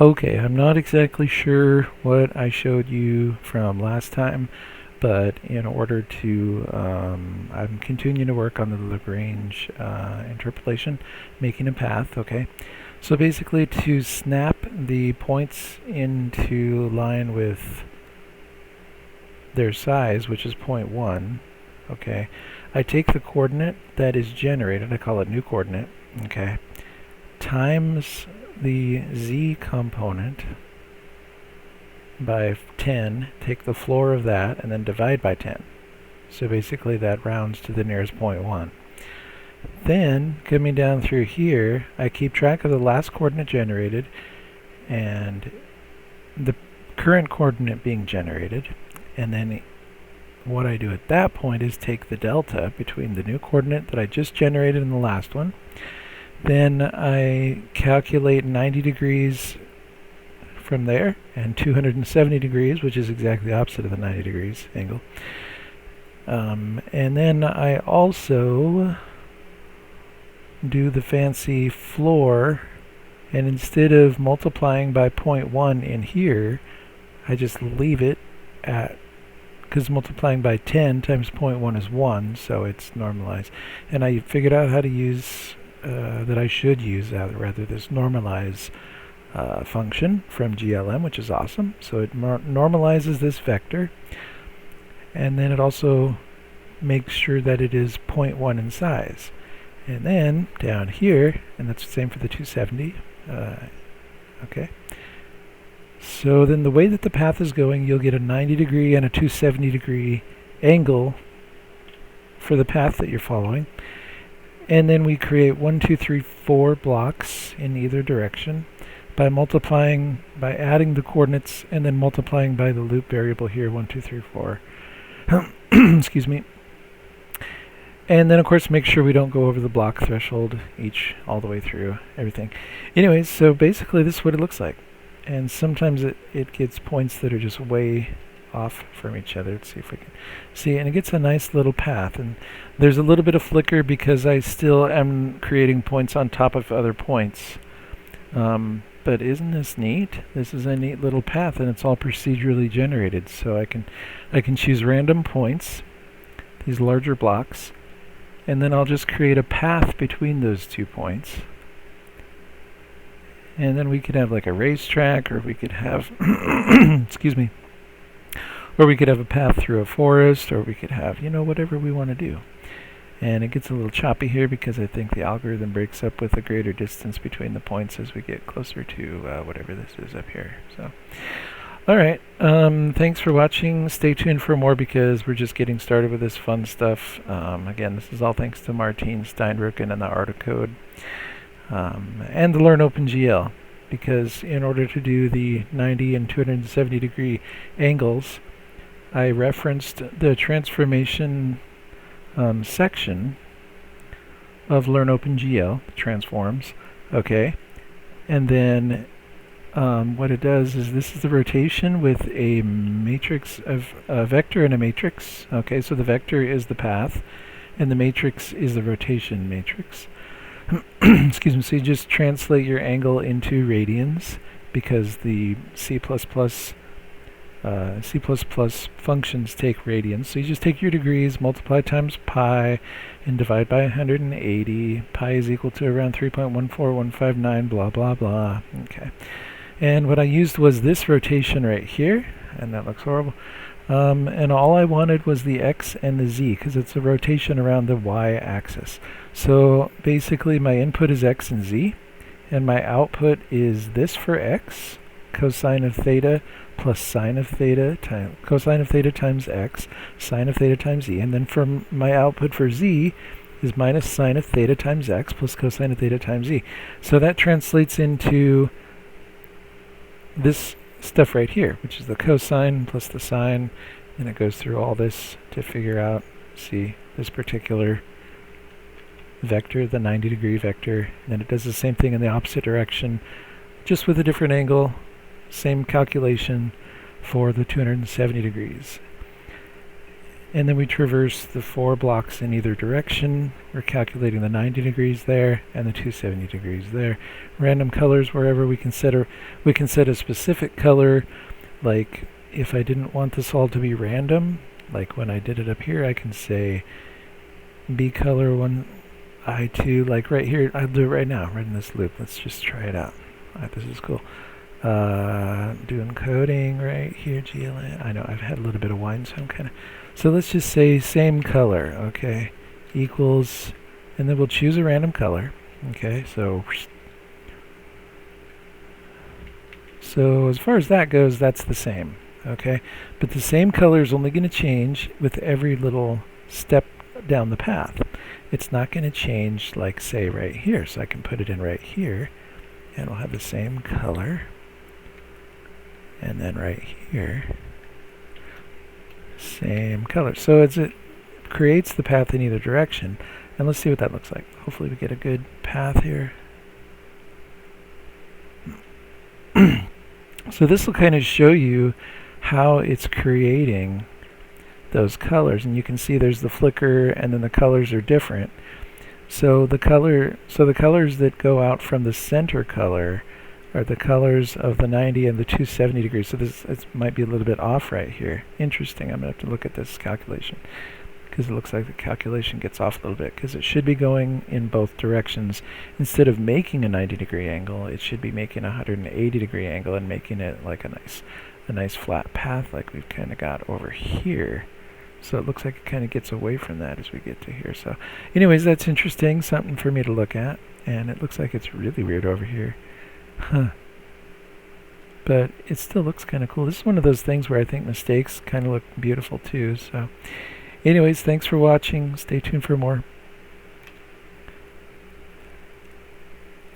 Okay, I'm not exactly sure what I showed you from last time, but in order to, I'm continuing to work on the LaGrange interpolation, making a path, okay? So basically to snap the points into line with their size, which is 0.1, okay, I take the coordinate that is generated, I call it new coordinate, okay, times the z component by 10, take the floor of that, and then divide by 10. So basically that rounds to the nearest 0.1. Then, coming down through here, I keep track of the last coordinate generated and the current coordinate being generated, and then what I do at that point is take the delta between the new coordinate that I just generated and the last one. Then I calculate 90 degrees from there and 270 degrees, which is exactly the opposite of the 90 degrees angle. And then I also do the fancy floor, and instead of multiplying by 0.1 in here, I just leave it at, because multiplying by 10 times 0.1 is 1, so it's normalized. And I figured out how to use that I should use rather this normalize function from GLM, which is awesome. So it normalizes this vector, and then it also makes sure that it is 0.1 in size. And then down here, and that's the same for the 270, okay. So then the way that the path is going, you'll get a 90 degree and a 270 degree angle for the path that you're following. And then we create 1, 2, 3, 4 blocks in either direction by multiplying, by adding the coordinates and then multiplying by the loop variable here, 1, 2, 3, 4. Excuse me. And then of course make sure we don't go over the block threshold all the way through everything. Anyways, so basically this is what it looks like. And sometimes it gets points that are just way off from each other. Let's see if we can see, and it gets a nice little path, and there's a little bit of flicker because I still am creating points on top of other points. But isn't this neat? This is a neat little path, and it's all procedurally generated, so I can choose random points, these larger blocks, and then I'll just create a path between those 2 points. And then we could have like a racetrack, or we could have excuse me, or we could have a path through a forest, or we could have, you know, whatever we want to do. And it gets a little choppy here because I think the algorithm breaks up with a greater distance between the points as we get closer to whatever this is up here. So, alright, thanks for watching. Stay tuned for more because we're just getting started with this fun stuff. Again, this is all thanks to Martin Steinbrücken and the Art of Code. And to learn OpenGL, because in order to do the 90 and 270 degree angles, I referenced the transformation section of Learn OpenGL, transforms, okay, and then what it does is this is the rotation with a matrix of a vector and a matrix, okay, so the vector is the path and the matrix is the rotation matrix. Excuse me, so you just translate your angle into radians because the C++ functions take radians. So you just take your degrees, multiply times pi, and divide by 180. Pi is equal to around 3.14159, blah, blah, blah. Okay. And what I used was this rotation right here, and that looks horrible. And all I wanted was the x and the z, because it's a rotation around the y-axis. So basically my input is x and z, and my output is this for x, cosine of theta plus sine of theta times cosine of theta times x, sine of theta times z, and then from my output for z is minus sine of theta times x plus cosine of theta times z. So that translates into this stuff right here, which is the cosine plus the sine, and it goes through all this to figure out, see, this particular vector, the 90 degree vector, and then it does the same thing in the opposite direction, just with a different angle, same calculation for the 270 degrees. And then we traverse the 4 blocks in either direction. We're calculating the 90 degrees there and the 270 degrees there. Random colors wherever we can set a specific color. Like if I didn't want this all to be random, like when I did it up here, I can say B color 1, I2, like right here. I'll do it right now, right in this loop. Let's just try it out. This is cool. Doing coding right here, GLA. I know I've had a little bit of wine, so I'm kind of... So let's just say same color, okay, equals, and then we'll choose a random color, okay, so as far as that goes, that's the same, okay, but the same color is only going to change with every little step down the path. It's not going to change, like, say, right here, so I can put it in right here, and we'll have the same color, and then right here, same color. So it creates the path in either direction. And let's see what that looks like. Hopefully we get a good path here. So this will kind of show you how it's creating those colors. And you can see there's the flicker and then the colors are different. So the colors that go out from the center color are the colors of the 90 and the 270 degrees. So it might be a little bit off right here. Interesting. I'm going to have to look at this calculation because it looks like the calculation gets off a little bit because it should be going in both directions. Instead of making a 90 degree angle, it should be making a 180 degree angle and making it like a nice flat path like we've kind of got over here. So it looks like it kind of gets away from that as we get to here. So anyways, that's interesting, something for me to look at. And it looks like it's really weird over here. Huh. But it still looks kind of cool. This is one of those things where I think mistakes kind of look beautiful too. So anyways, thanks for watching. Stay tuned for more.